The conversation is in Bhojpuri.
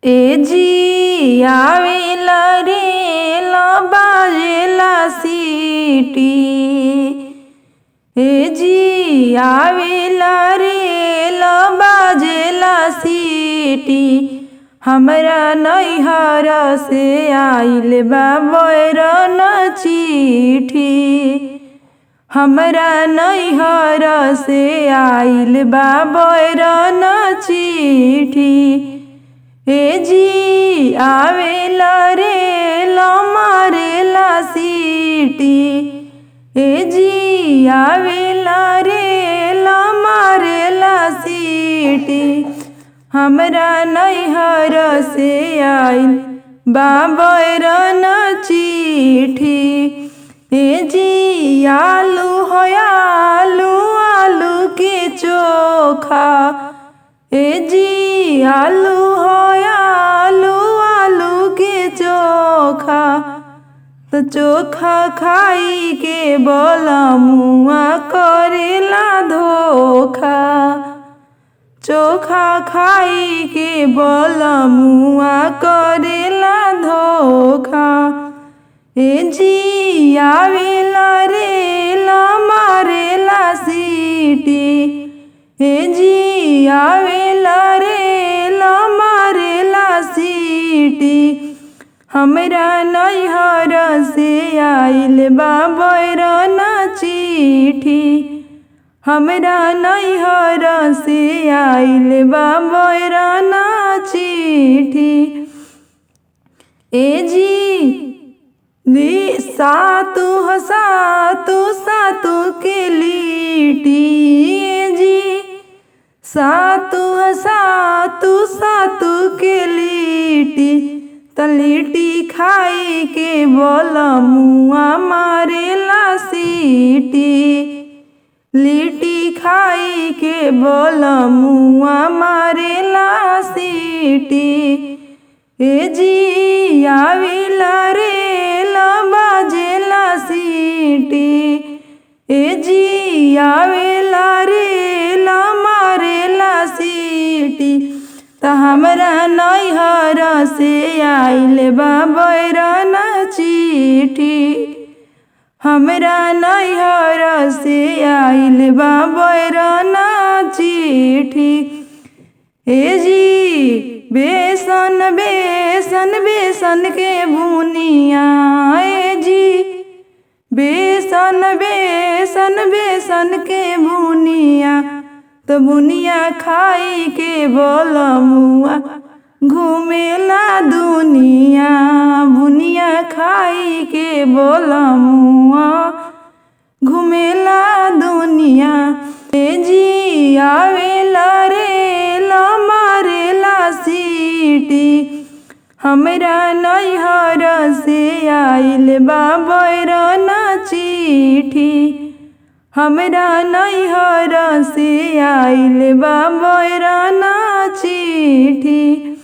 ए जी आवेला रे बाजेला सीटी। ए जी आवेला रे बाजेला सीटी। हमरा नैहर से आइल बा बैरन चिट्ठी। हमरा नैहर से आइल बा बैरन चिट्ठी। ए जी आवेला रे मारेला सीटी। ए जी आवेला रे मारेला सीटी। हमरा नैहर से आइल बा बैरन चिट्ठी। ए जी आलू हो आलू आलू के चोखा। ए जी आलू हो आलू आलू के चोखा। तो चोखा खाई के बलमुआ करेला धोखा। चोखा खाई के बलमुआ करेला धोखा। ए जी आवेला रे मारेला सीटी। ए जी आवेला रे मारेला सीटी। हमरा नैहर से आइल बा बैरन चिट्ठी। हमरा नैहर से आइल बा बैरन चिट्ठी। ए जी सातु सातु के लिट्टी। ए जी सातु सातु के लिट्टी। त लिट्टी खाई के बलमुआ मारेला सीटी। लिट्टी खाई के बलमुआ मारेला सीटी। ए जी आवेला रे बाजेला सीटी। ए जी आवेला रे मारेला सीटी। त हमरा नैहर से आइल बा बैरन चिट्ठी। हमरा नैहर से आइल बा बैरन चिट्ठी। ए जी बेसन के बुनिया। ए जी बेसन के बुनिया। तो बुनिया खाई के बलमुआ घूमेला दुनिया। बुनिया खाई के बलमुआ घूमेला दुनिया। ए जी आवेला रे मारेला सीटी। हमरा नैहर से आइल बा बैरन चिट्ठी। हमरा नैहर से आइल बा बैरन चिट्ठी।